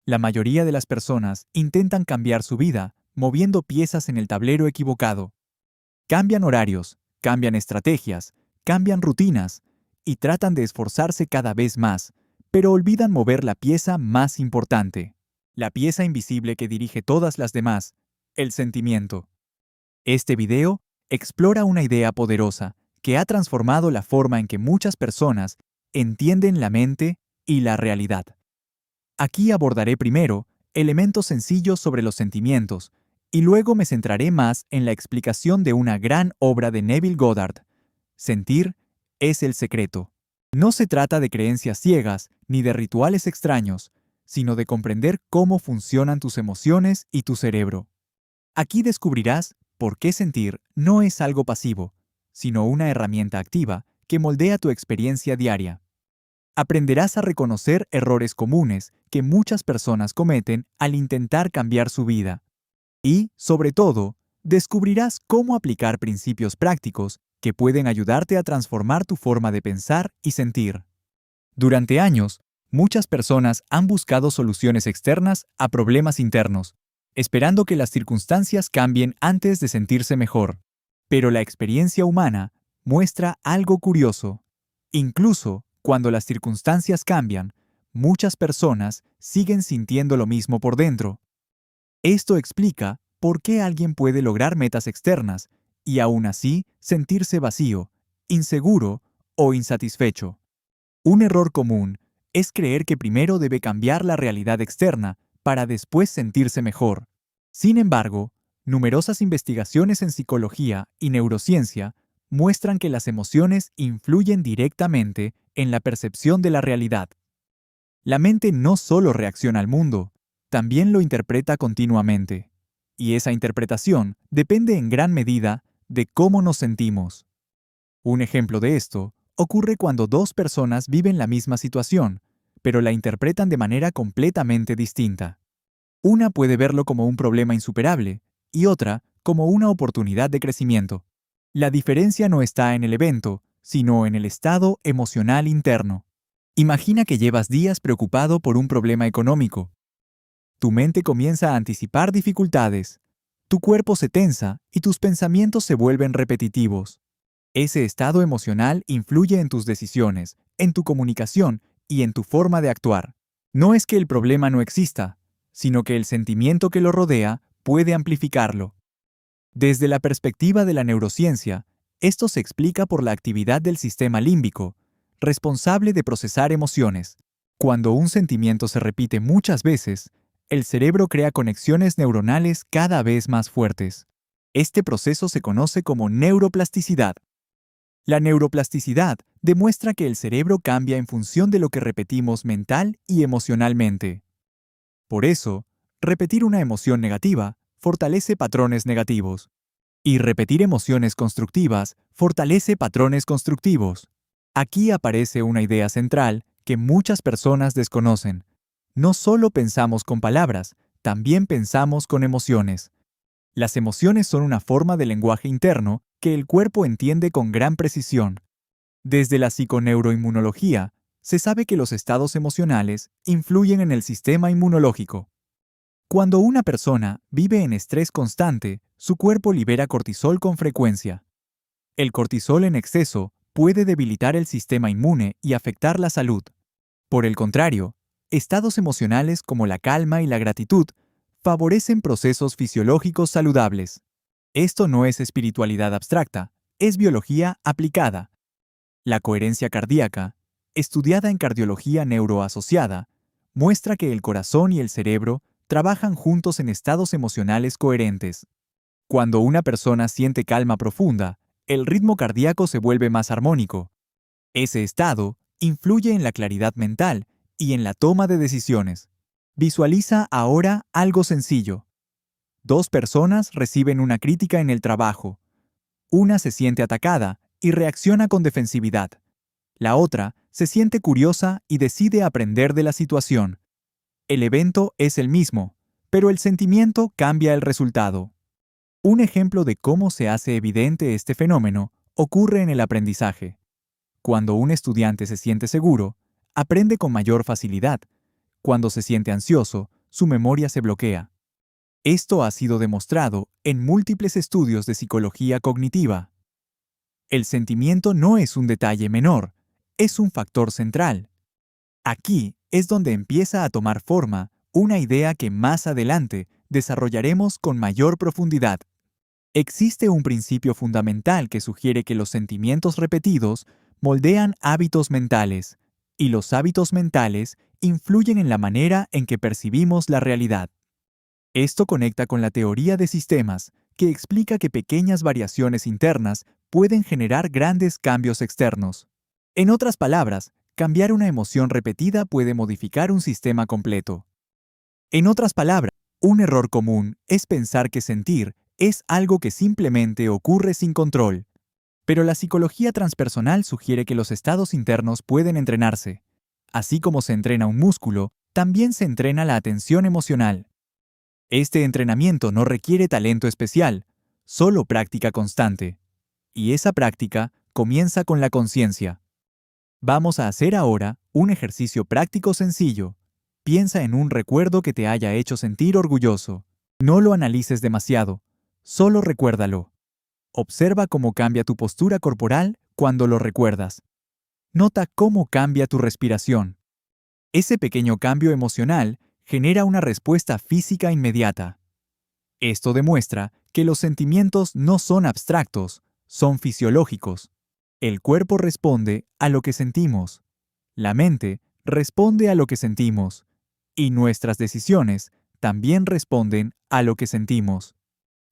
La mayoría de las personas intentan cambiar su vida moviendo piezas en el tablero equivocado. Cambian horarios, cambian estrategias, cambian rutinas y tratan de esforzarse cada vez más, pero olvidan mover la pieza más importante, la pieza invisible que dirige todas las demás, el sentimiento. Este video explora una idea poderosa que ha transformado la forma en que muchas personas entienden la mente y la realidad. Aquí abordaré primero elementos sencillos sobre los sentimientos y luego me centraré más en la explicación de una gran obra de Neville Goddard. Sentir es el secreto. No se trata de creencias ciegas ni de rituales extraños, sino de comprender cómo funcionan tus emociones y tu cerebro. Aquí descubrirás por qué sentir no es algo pasivo, sino una herramienta activa que moldea tu experiencia diaria. Aprenderás a reconocer errores comunes que muchas personas cometen al intentar cambiar su vida. Y, sobre todo, descubrirás cómo aplicar principios prácticos que pueden ayudarte a transformar tu forma de pensar y sentir. Durante años, muchas personas han buscado soluciones externas a problemas internos, esperando que las circunstancias cambien antes de sentirse mejor. Pero la experiencia humana muestra algo curioso. Incluso cuando las circunstancias cambian, muchas personas siguen sintiendo lo mismo por dentro. Esto explica por qué alguien puede lograr metas externas y aún así sentirse vacío, inseguro o insatisfecho. Un error común es creer que primero debe cambiar la realidad externa para después sentirse mejor. Sin embargo, numerosas investigaciones en psicología y neurociencia muestran que las emociones influyen directamente en la percepción de la realidad. La mente no solo reacciona al mundo, también lo interpreta continuamente. Y esa interpretación depende en gran medida de cómo nos sentimos. Un ejemplo de esto ocurre cuando dos personas viven la misma situación, pero la interpretan de manera completamente distinta. Una puede verlo como un problema insuperable y otra como una oportunidad de crecimiento. La diferencia no está en el evento, sino en el estado emocional interno. Imagina que llevas días preocupado por un problema económico. Tu mente comienza a anticipar dificultades, tu cuerpo se tensa y tus pensamientos se vuelven repetitivos. Ese estado emocional influye en tus decisiones, en tu comunicación y en tu forma de actuar. No es que el problema no exista, sino que el sentimiento que lo rodea puede amplificarlo. Desde la perspectiva de la neurociencia, esto se explica por la actividad del sistema límbico, responsable de procesar emociones. Cuando un sentimiento se repite muchas veces, el cerebro crea conexiones neuronales cada vez más fuertes. Este proceso se conoce como neuroplasticidad. La neuroplasticidad demuestra que el cerebro cambia en función de lo que repetimos mental y emocionalmente. Por eso, repetir una emoción negativa fortalece patrones negativos. Y repetir emociones constructivas fortalece patrones constructivos. Aquí aparece una idea central que muchas personas desconocen. No solo pensamos con palabras, también pensamos con emociones. Las emociones son una forma de lenguaje interno que el cuerpo entiende con gran precisión. Desde la psiconeuroinmunología, se sabe que los estados emocionales influyen en el sistema inmunológico. Cuando una persona vive en estrés constante, su cuerpo libera cortisol con frecuencia. El cortisol en exceso puede debilitar el sistema inmune y afectar la salud. Por el contrario, estados emocionales como la calma y la gratitud favorecen procesos fisiológicos saludables. Esto no es espiritualidad abstracta, es biología aplicada. La coherencia cardíaca, estudiada en cardiología neuroasociada, muestra que el corazón y el cerebro trabajan juntos en estados emocionales coherentes. Cuando una persona siente calma profunda, el ritmo cardíaco se vuelve más armónico. Ese estado influye en la claridad mental y en la toma de decisiones. Visualiza ahora algo sencillo. Dos personas reciben una crítica en el trabajo. Una se siente atacada y reacciona con defensividad. La otra se siente curiosa y decide aprender de la situación. El evento es el mismo, pero el sentimiento cambia el resultado. Un ejemplo de cómo se hace evidente este fenómeno ocurre en el aprendizaje. Cuando un estudiante se siente seguro, aprende con mayor facilidad. cuando se siente ansioso, su memoria se bloquea. Esto ha sido demostrado en múltiples estudios de psicología cognitiva. El sentimiento no es un detalle menor, es un factor central. Aquí es donde empieza a tomar forma una idea que más adelante desarrollaremos con mayor profundidad. Existe un principio fundamental que sugiere que los sentimientos repetidos moldean hábitos mentales, y los hábitos mentales influyen en la manera en que percibimos la realidad. Esto conecta con la teoría de sistemas, que explica que pequeñas variaciones internas pueden generar grandes cambios externos. En otras palabras, cambiar una emoción repetida puede modificar un sistema completo. En otras palabras, un error común es pensar que sentir es algo que simplemente ocurre sin control. Pero la psicología transpersonal sugiere que los estados internos pueden entrenarse. Así como se entrena un músculo, también se entrena la atención emocional. Este entrenamiento no requiere talento especial, solo práctica constante. Y esa práctica comienza con la conciencia. Vamos a hacer ahora un ejercicio práctico sencillo. Piensa en un recuerdo que te haya hecho sentir orgulloso. No lo analices demasiado, solo recuérdalo. Observa cómo cambia tu postura corporal cuando lo recuerdas. Nota cómo cambia tu respiración. Ese pequeño cambio emocional genera una respuesta física inmediata. Esto demuestra que los sentimientos no son abstractos, son fisiológicos. El cuerpo responde a lo que sentimos. La mente responde a lo que sentimos. Y nuestras decisiones también responden a lo que sentimos.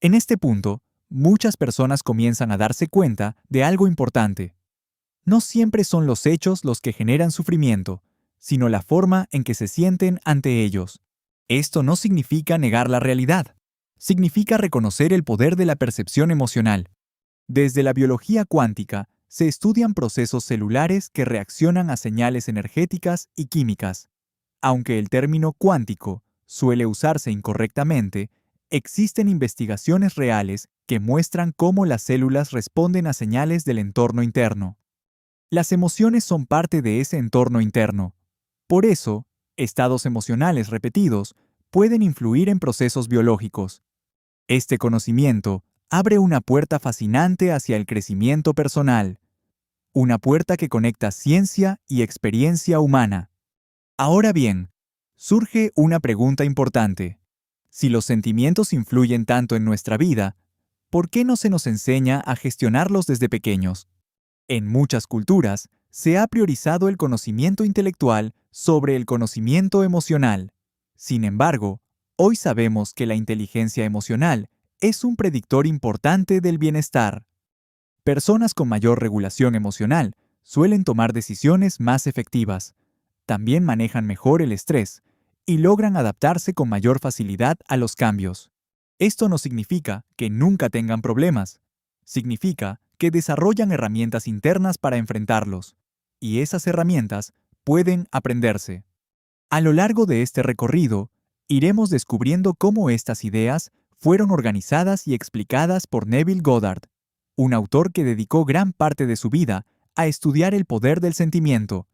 En este punto, muchas personas comienzan a darse cuenta de algo importante. No siempre son los hechos los que generan sufrimiento, sino la forma en que se sienten ante ellos. Esto no significa negar la realidad. Significa reconocer el poder de la percepción emocional. Desde la biología cuántica, se estudian procesos celulares que reaccionan a señales energéticas y químicas. Aunque el término cuántico suele usarse incorrectamente, existen investigaciones reales que muestran cómo las células responden a señales del entorno interno. Las emociones son parte de ese entorno interno. Por eso, estados emocionales repetidos pueden influir en procesos biológicos. Este conocimiento abre una puerta fascinante hacia el crecimiento personal, una puerta que conecta ciencia y experiencia humana. Ahora bien, surge una pregunta importante. Si los sentimientos influyen tanto en nuestra vida, ¿por qué no se nos enseña a gestionarlos desde pequeños? En muchas culturas, se ha priorizado el conocimiento intelectual sobre el conocimiento emocional. Sin embargo, hoy sabemos que la inteligencia emocional es un predictor importante del bienestar. Personas con mayor regulación emocional suelen tomar decisiones más efectivas, también manejan mejor el estrés y logran adaptarse con mayor facilidad a los cambios. Esto no significa que nunca tengan problemas. Significa que desarrollan herramientas internas para enfrentarlos, y esas herramientas pueden aprenderse. A lo largo de este recorrido, iremos descubriendo cómo estas ideas fueron organizadas y explicadas por Neville Goddard, un autor que dedicó gran parte de su vida a estudiar el poder del sentimiento.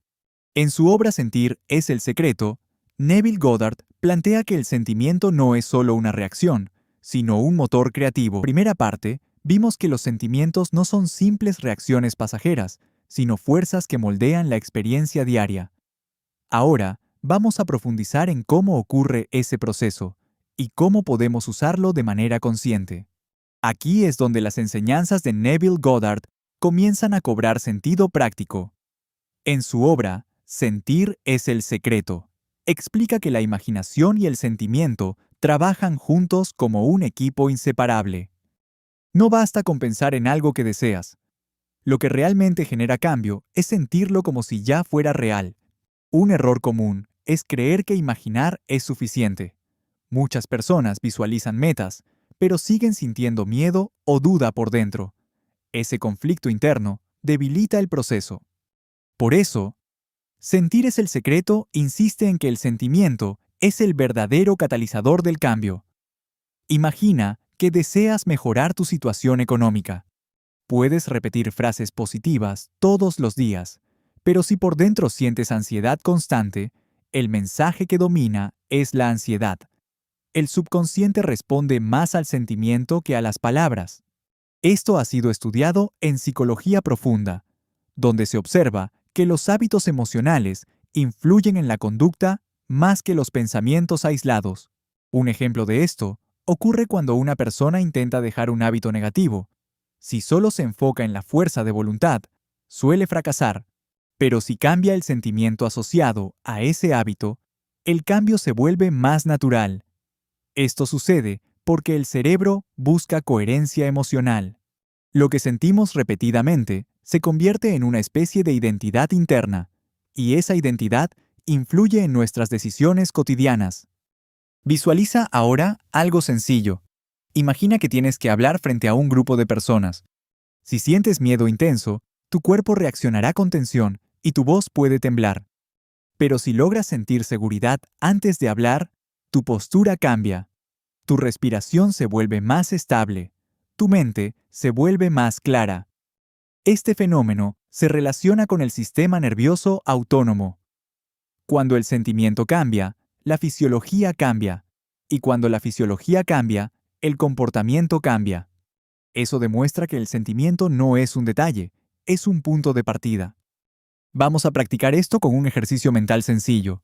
En su obra Sentir es el secreto, Neville Goddard plantea que el sentimiento no es solo una reacción, sino un motor creativo. En la primera parte, vimos que los sentimientos no son simples reacciones pasajeras, sino fuerzas que moldean la experiencia diaria. Ahora, vamos a profundizar en cómo ocurre ese proceso y cómo podemos usarlo de manera consciente. Aquí es donde las enseñanzas de Neville Goddard comienzan a cobrar sentido práctico. En su obra, Sentir es el secreto, explica que la imaginación y el sentimiento trabajan juntos como un equipo inseparable. No basta con pensar en algo que deseas. Lo que realmente genera cambio es sentirlo como si ya fuera real. Un error común es creer que imaginar es suficiente. Muchas personas visualizan metas, pero siguen sintiendo miedo o duda por dentro. Ese conflicto interno debilita el proceso. Por eso, Sentir es el secreto insiste en que el sentimiento es el verdadero catalizador del cambio. Imagina que deseas mejorar tu situación económica. Puedes repetir frases positivas todos los días, pero si por dentro sientes ansiedad constante, el mensaje que domina es la ansiedad. El subconsciente responde más al sentimiento que a las palabras. Esto ha sido estudiado en psicología profunda, donde se observa que los hábitos emocionales influyen en la conducta más que los pensamientos aislados. Un ejemplo de esto ocurre cuando una persona intenta dejar un hábito negativo. Si solo se enfoca en la fuerza de voluntad, suele fracasar. Pero si cambia el sentimiento asociado a ese hábito, el cambio se vuelve más natural. Esto sucede porque el cerebro busca coherencia emocional. Lo que sentimos repetidamente se convierte en una especie de identidad interna, y esa identidad influye en nuestras decisiones cotidianas. Visualiza ahora algo sencillo. Imagina que tienes que hablar frente a un grupo de personas. Si sientes miedo intenso, tu cuerpo reaccionará con tensión y tu voz puede temblar. Pero si logras sentir seguridad antes de hablar, tu postura cambia. Tu respiración se vuelve más estable. Tu mente se vuelve más clara. Este fenómeno se relaciona con el sistema nervioso autónomo. Cuando el sentimiento cambia, la fisiología cambia. Y cuando la fisiología cambia, el comportamiento cambia. Eso demuestra que el sentimiento no es un detalle, es un punto de partida. Vamos a practicar esto con un ejercicio mental sencillo.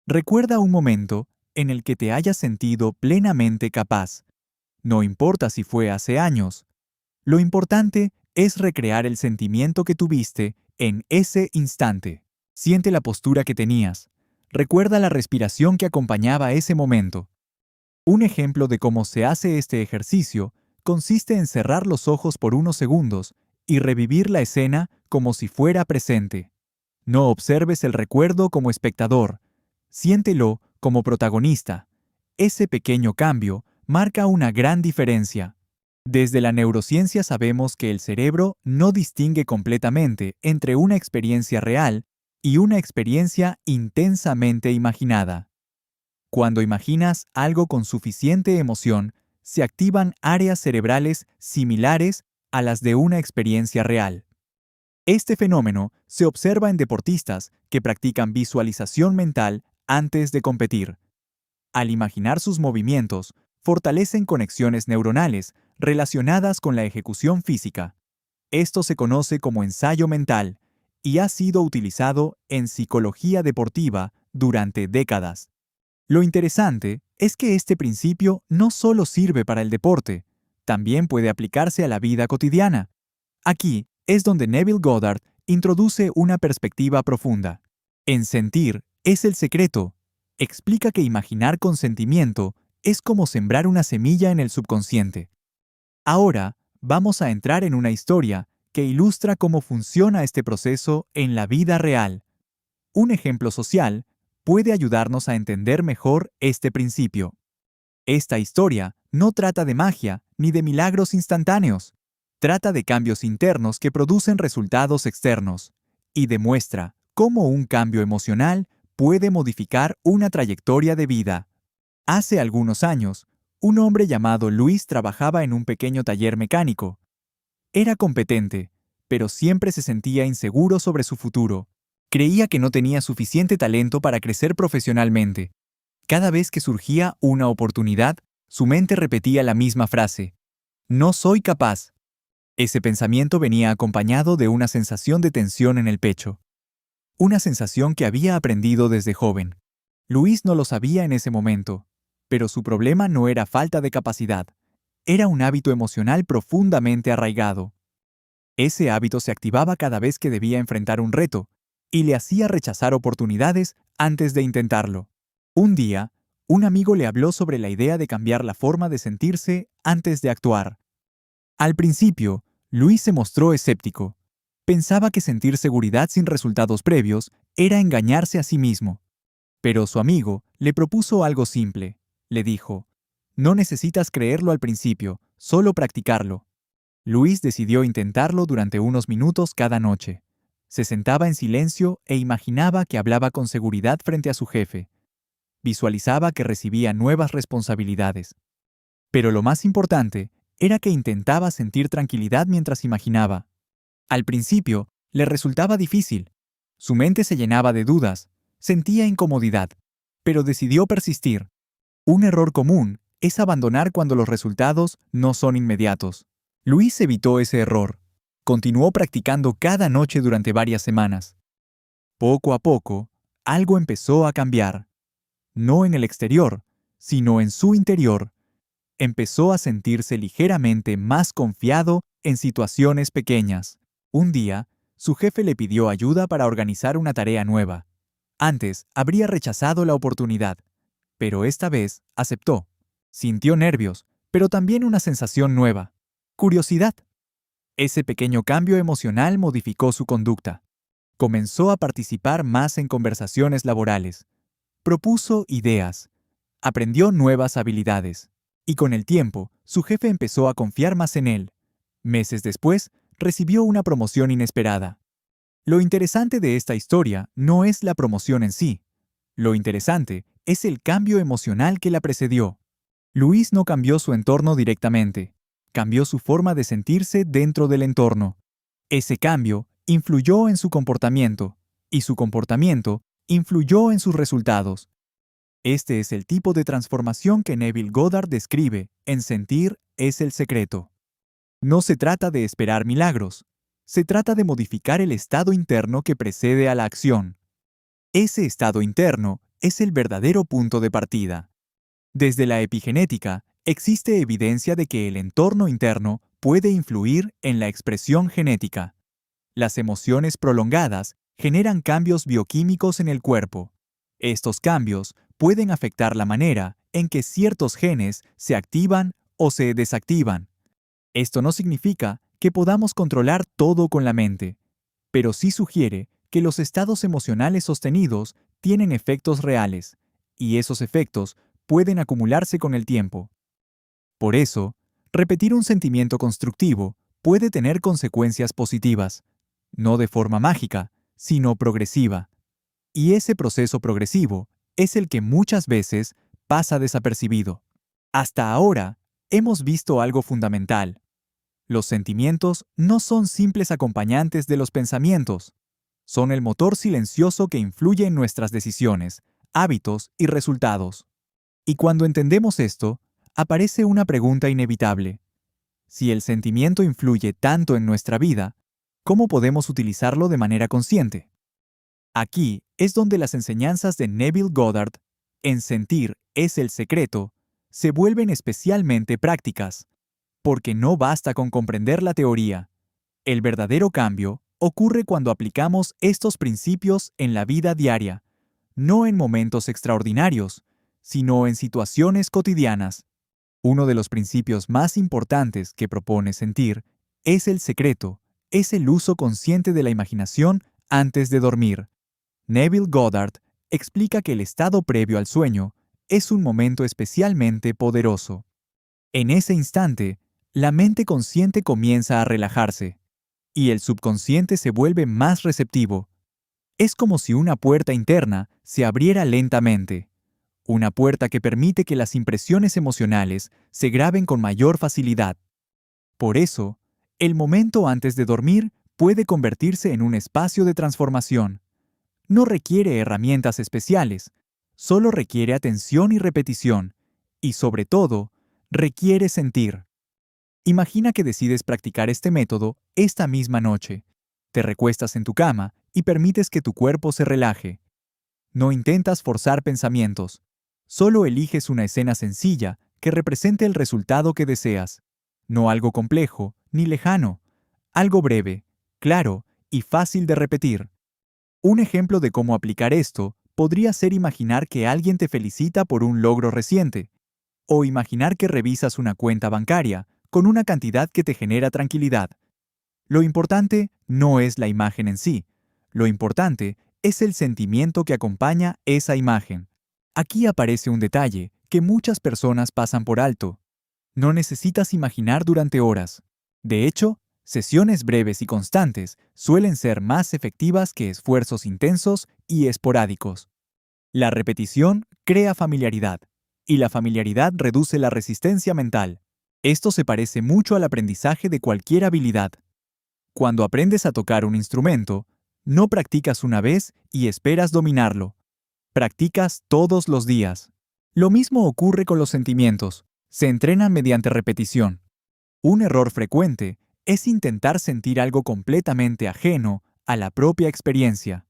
Recuerda un momento en el que te hayas sentido plenamente capaz. No importa si fue hace años. Lo importante es recrear el sentimiento que tuviste en ese instante. Siente la postura que tenías. Recuerda la respiración que acompañaba ese momento. Un ejemplo de cómo se hace este ejercicio consiste en cerrar los ojos por unos segundos y revivir la escena como si fuera presente. No observes el recuerdo como espectador, siéntelo como protagonista. Ese pequeño cambio marca una gran diferencia. Desde la neurociencia sabemos que el cerebro no distingue completamente entre una experiencia real y una experiencia intensamente imaginada. Cuando imaginas algo con suficiente emoción, se activan áreas cerebrales similares a las de una experiencia real. Este fenómeno se observa en deportistas que practican visualización mental antes de competir. Al imaginar sus movimientos, fortalecen conexiones neuronales relacionadas con la ejecución física. Esto se conoce como ensayo mental y ha sido utilizado en psicología deportiva durante décadas. Lo interesante es que este principio no solo sirve para el deporte, también puede aplicarse a la vida cotidiana. Aquí es donde Neville Goddard introduce una perspectiva profunda. En sentir es el secreto. Explica que imaginar con sentimiento es como sembrar una semilla en el subconsciente. Ahora vamos a entrar en una historia que ilustra cómo funciona este proceso en la vida real. Un ejemplo social puede ayudarnos a entender mejor este principio. Esta historia no trata de magia ni de milagros instantáneos. Trata de cambios internos que producen resultados externos y demuestra cómo un cambio emocional puede modificar una trayectoria de vida. Hace algunos años, un hombre llamado Luis trabajaba en un pequeño taller mecánico. Era competente, pero siempre se sentía inseguro sobre su futuro. Creía que no tenía suficiente talento para crecer profesionalmente. Cada vez que surgía una oportunidad, su mente repetía la misma frase: "No soy capaz". Ese pensamiento venía acompañado de una sensación de tensión en el pecho. Una sensación que había aprendido desde joven. Luis no lo sabía en ese momento, pero su problema no era falta de capacidad. Era un hábito emocional profundamente arraigado. Ese hábito se activaba cada vez que debía enfrentar un reto, y le hacía rechazar oportunidades antes de intentarlo. Un día, un amigo le habló sobre la idea de cambiar la forma de sentirse antes de actuar. Al principio, Luis se mostró escéptico. Pensaba que sentir seguridad sin resultados previos era engañarse a sí mismo. Pero su amigo le propuso algo simple. Le dijo: "No necesitas creerlo al principio, solo practicarlo". Luis decidió intentarlo durante unos minutos cada noche. Se sentaba en silencio e imaginaba que hablaba con seguridad frente a su jefe. Visualizaba que recibía nuevas responsabilidades. Pero lo más importante era que intentaba sentir tranquilidad mientras imaginaba. Al principio, le resultaba difícil. Su mente se llenaba de dudas. Sentía incomodidad, pero decidió persistir. Un error común es abandonar cuando los resultados no son inmediatos. Luis evitó ese error. Continuó practicando cada noche durante varias semanas. Poco a poco, algo empezó a cambiar. No en el exterior, sino en su interior. Empezó a sentirse ligeramente más confiado en situaciones pequeñas. Un día, su jefe le pidió ayuda para organizar una tarea nueva. Antes habría rechazado la oportunidad, pero esta vez aceptó. Sintió nervios, pero también una sensación nueva: curiosidad. Ese pequeño cambio emocional modificó su conducta. Comenzó a participar más en conversaciones laborales. Propuso ideas. Aprendió nuevas habilidades. Y con el tiempo, su jefe empezó a confiar más en él. Meses después, recibió una promoción inesperada. Lo interesante de esta historia no es la promoción en sí. Lo interesante es el cambio emocional que la precedió. Luis no cambió su entorno directamente. Cambió su forma de sentirse dentro del entorno. Ese cambio influyó en su comportamiento, y su comportamiento influyó en sus resultados. Este es el tipo de transformación que Neville Goddard describe en Sentir es el secreto. No se trata de esperar milagros, se trata de modificar el estado interno que precede a la acción. Ese estado interno es el verdadero punto de partida. Desde la epigenética, existe evidencia de que el entorno interno puede influir en la expresión genética. Las emociones prolongadas generan cambios bioquímicos en el cuerpo. Estos cambios pueden afectar la manera en que ciertos genes se activan o se desactivan. Esto no significa que podamos controlar todo con la mente, pero sí sugiere que los estados emocionales sostenidos tienen efectos reales, y esos efectos pueden acumularse con el tiempo. Por eso, repetir un sentimiento constructivo puede tener consecuencias positivas, no de forma mágica, sino progresiva. Y ese proceso progresivo es el que muchas veces pasa desapercibido. Hasta ahora, hemos visto algo fundamental. Los sentimientos no son simples acompañantes de los pensamientos. Son el motor silencioso que influye en nuestras decisiones, hábitos y resultados. Y cuando entendemos esto, aparece una pregunta inevitable. Si el sentimiento influye tanto en nuestra vida, ¿cómo podemos utilizarlo de manera consciente? Aquí es donde las enseñanzas de Neville Goddard, en Sentir es el secreto, se vuelven especialmente prácticas, porque no basta con comprender la teoría. El verdadero cambio ocurre cuando aplicamos estos principios en la vida diaria, no en momentos extraordinarios, sino en situaciones cotidianas. Uno de los principios más importantes que propone Sentir es el secreto, es el uso consciente de la imaginación antes de dormir. Neville Goddard explica que el estado previo al sueño es un momento especialmente poderoso. En ese instante, la mente consciente comienza a relajarse, y el subconsciente se vuelve más receptivo. Es como si una puerta interna se abriera lentamente, una puerta que permite que las impresiones emocionales se graben con mayor facilidad. Por eso, el momento antes de dormir puede convertirse en un espacio de transformación. No requiere herramientas especiales, solo requiere atención y repetición, y sobre todo, requiere sentir. Imagina que decides practicar este método esta misma noche. Te recuestas en tu cama y permites que tu cuerpo se relaje. No intentas forzar pensamientos, solo eliges una escena sencilla que represente el resultado que deseas. No algo complejo ni lejano, algo breve, claro y fácil de repetir. Un ejemplo de cómo aplicar esto podría ser imaginar que alguien te felicita por un logro reciente, o imaginar que revisas una cuenta bancaria con una cantidad que te genera tranquilidad. Lo importante no es la imagen en sí, lo importante es el sentimiento que acompaña esa imagen. Aquí aparece un detalle que muchas personas pasan por alto. No necesitas imaginar durante horas. De hecho, sesiones breves y constantes suelen ser más efectivas que esfuerzos intensos y esporádicos. La repetición crea familiaridad, y la familiaridad reduce la resistencia mental. Esto se parece mucho al aprendizaje de cualquier habilidad. Cuando aprendes a tocar un instrumento, no practicas una vez y esperas dominarlo. Practicas todos los días. Lo mismo ocurre con los sentimientos. Se entrenan mediante repetición. Un error frecuente es intentar sentir algo completamente ajeno a la propia experiencia.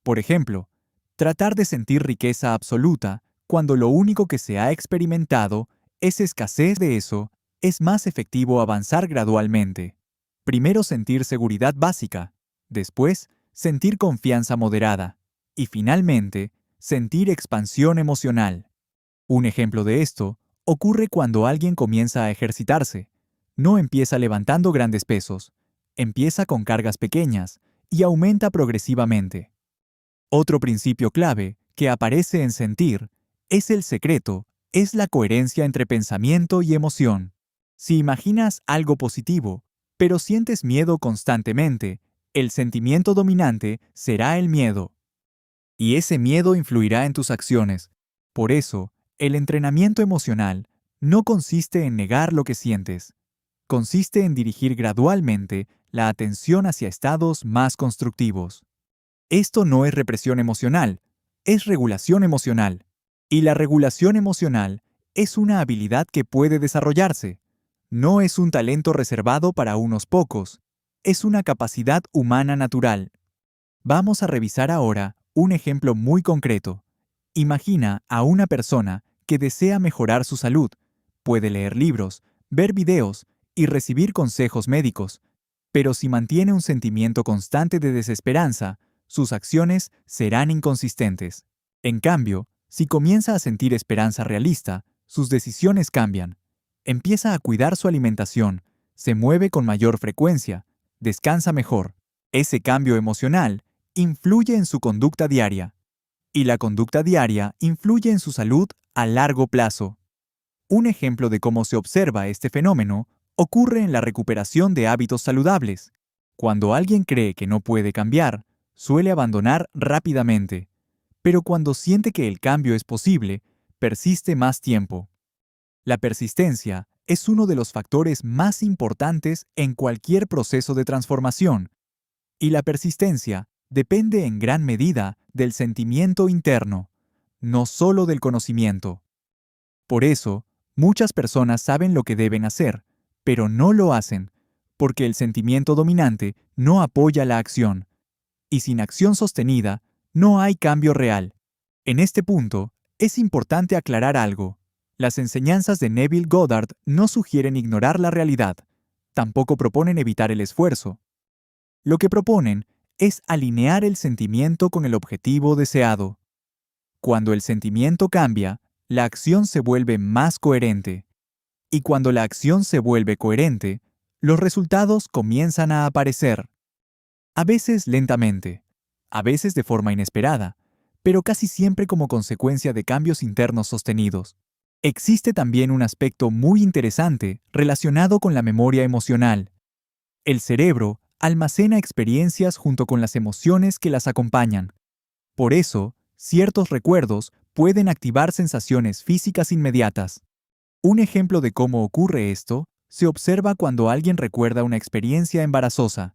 Por ejemplo, tratar de sentir riqueza absoluta cuando lo único que se ha experimentado es escasez de eso. Es más efectivo avanzar gradualmente. Primero sentir seguridad básica, después sentir confianza moderada y finalmente sentir expansión emocional. Un ejemplo de esto ocurre cuando alguien comienza a ejercitarse. No empieza levantando grandes pesos, empieza con cargas pequeñas y aumenta progresivamente. Otro principio clave que aparece en sentir es el secreto, es la coherencia entre pensamiento y emoción. Si imaginas algo positivo, pero sientes miedo constantemente, el sentimiento dominante será el miedo. Y ese miedo influirá en tus acciones. Por eso, el entrenamiento emocional no consiste en negar lo que sientes. Consiste en dirigir gradualmente la atención hacia estados más constructivos. Esto no es represión emocional, es regulación emocional. Y la regulación emocional es una habilidad que puede desarrollarse. No es un talento reservado para unos pocos. Es una capacidad humana natural. Vamos a revisar ahora un ejemplo muy concreto. Imagina a una persona que desea mejorar su salud. Puede leer libros, ver videos y recibir consejos médicos. Pero si mantiene un sentimiento constante de desesperanza, sus acciones serán inconsistentes. En cambio, si comienza a sentir esperanza realista, sus decisiones cambian. Empieza a cuidar su alimentación, se mueve con mayor frecuencia, descansa mejor. Ese cambio emocional influye en su conducta diaria, y la conducta diaria influye en su salud a largo plazo. Un ejemplo de cómo se observa este fenómeno ocurre en la recuperación de hábitos saludables. Cuando alguien cree que no puede cambiar, suele abandonar rápidamente, pero cuando siente que el cambio es posible, persiste más tiempo. La persistencia es uno de los factores más importantes en cualquier proceso de transformación, y la persistencia depende en gran medida del sentimiento interno, no solo del conocimiento. Por eso, muchas personas saben lo que deben hacer, pero no lo hacen, porque el sentimiento dominante no apoya la acción, y sin acción sostenida, no hay cambio real. En este punto, es importante aclarar algo. Las enseñanzas de Neville Goddard no sugieren ignorar la realidad, tampoco proponen evitar el esfuerzo. Lo que proponen es alinear el sentimiento con el objetivo deseado. Cuando el sentimiento cambia, la acción se vuelve más coherente. Y cuando la acción se vuelve coherente, los resultados comienzan a aparecer. A veces lentamente, a veces de forma inesperada, pero casi siempre como consecuencia de cambios internos sostenidos. Existe también un aspecto muy interesante relacionado con la memoria emocional. El cerebro almacena experiencias junto con las emociones que las acompañan. Por eso, ciertos recuerdos pueden activar sensaciones físicas inmediatas. Un ejemplo de cómo ocurre esto se observa cuando alguien recuerda una experiencia embarazosa.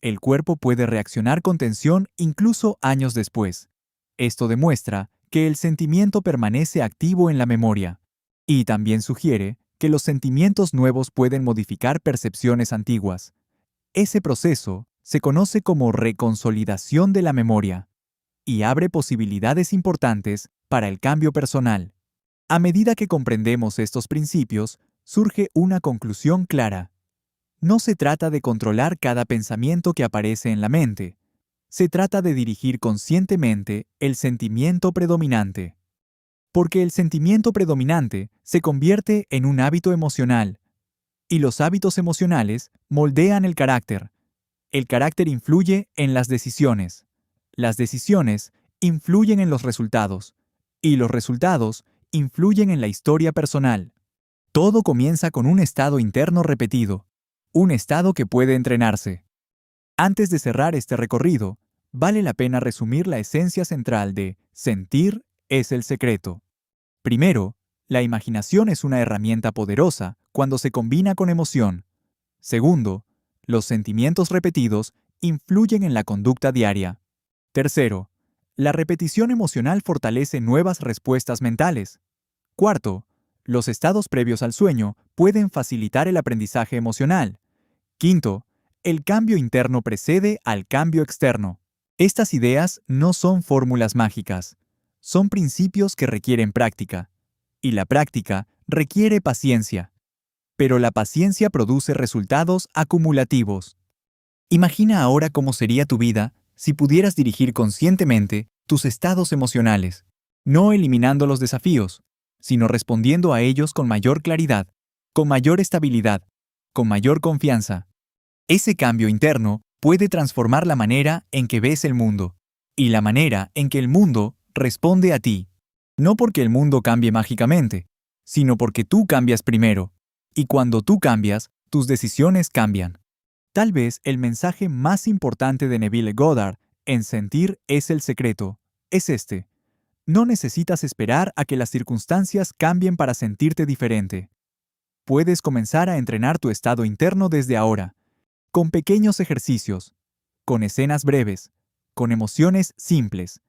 El cuerpo puede reaccionar con tensión incluso años después. Esto demuestra que el sentimiento permanece activo en la memoria. Y también sugiere que los sentimientos nuevos pueden modificar percepciones antiguas. Ese proceso se conoce como reconsolidación de la memoria y abre posibilidades importantes para el cambio personal. A medida que comprendemos estos principios, surge una conclusión clara. No se trata de controlar cada pensamiento que aparece en la mente. Se trata de dirigir conscientemente el sentimiento predominante. Porque el sentimiento predominante se convierte en un hábito emocional, y los hábitos emocionales moldean el carácter. El carácter influye en las decisiones. Las decisiones influyen en los resultados, y los resultados influyen en la historia personal. Todo comienza con un estado interno repetido, un estado que puede entrenarse. Antes de cerrar este recorrido, vale la pena resumir la esencia central de sentir es el secreto. Primero, la imaginación es una herramienta poderosa cuando se combina con emoción. Segundo, los sentimientos repetidos influyen en la conducta diaria. Tercero, La repetición emocional fortalece nuevas respuestas mentales. Cuarto, los estados previos al sueño pueden facilitar el aprendizaje emocional. Quinto, el cambio interno precede al cambio externo. Estas ideas no son fórmulas mágicas, son principios que requieren práctica. Y la práctica requiere paciencia. Pero la paciencia produce resultados acumulativos. Imagina ahora cómo sería tu vida si pudieras dirigir conscientemente tus estados emocionales, no eliminando los desafíos, sino respondiendo a ellos con mayor claridad, con mayor estabilidad, con mayor confianza. Ese cambio interno puede transformar la manera en que ves el mundo y la manera en que el mundo responde a ti. No porque el mundo cambie mágicamente, sino porque tú cambias primero. Y cuando tú cambias, tus decisiones cambian. Tal vez el mensaje más importante de Neville Goddard en Sentir es el secreto es este. No necesitas esperar a que las circunstancias cambien para sentirte diferente. Puedes comenzar a entrenar tu estado interno desde ahora, con pequeños ejercicios, con escenas breves, con emociones simples.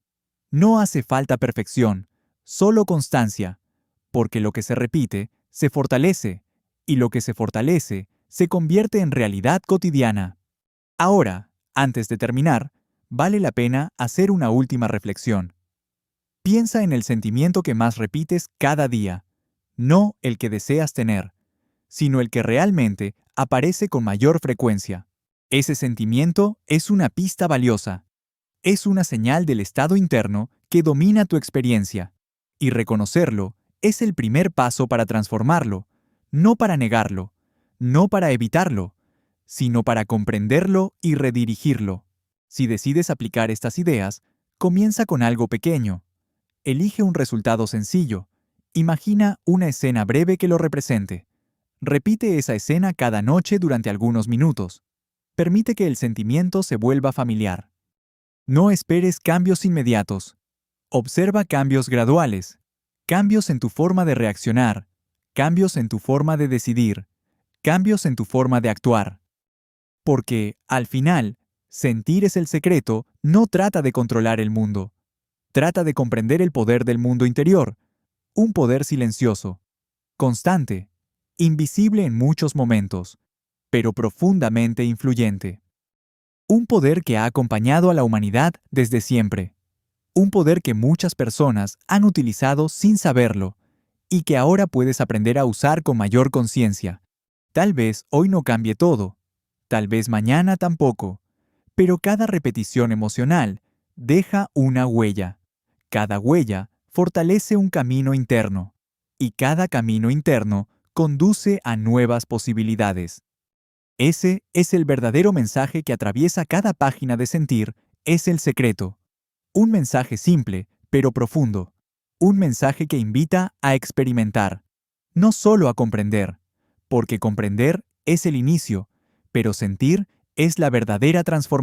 No hace falta perfección, solo constancia, porque lo que se repite se fortalece, y lo que se fortalece se convierte en realidad cotidiana. Ahora, antes de terminar, vale la pena hacer una última reflexión. Piensa en el sentimiento que más repites cada día, no el que deseas tener, sino el que realmente aparece con mayor frecuencia. Ese sentimiento es una pista valiosa. Es una señal del estado interno que domina tu experiencia. Y reconocerlo es el primer paso para transformarlo, no para negarlo, no para evitarlo, sino para comprenderlo y redirigirlo. Si decides aplicar estas ideas, comienza con algo pequeño. Elige un resultado sencillo. Imagina una escena breve que lo represente. Repite esa escena cada noche durante algunos minutos. Permite que el sentimiento se vuelva familiar. No esperes cambios inmediatos. Observa cambios graduales. Cambios en tu forma de reaccionar. Cambios en tu forma de decidir. Cambios en tu forma de actuar. Porque, al final, sentir es el secreto no trata de controlar el mundo. Trata de comprender el poder del mundo interior. Un poder silencioso, constante, invisible en muchos momentos, pero profundamente influyente. Un poder que ha acompañado a la humanidad desde siempre. Un poder que muchas personas han utilizado sin saberlo y que ahora puedes aprender a usar con mayor conciencia. Tal vez hoy no cambie todo, tal vez mañana tampoco, pero cada repetición emocional deja una huella. Cada huella fortalece un camino interno, y cada camino interno conduce a nuevas posibilidades. Ese es el verdadero mensaje que atraviesa cada página de Sentir, es el secreto. Un mensaje simple, pero profundo. Un mensaje que invita a experimentar, no solo a comprender, porque comprender es el inicio, pero sentir es la verdadera transformación.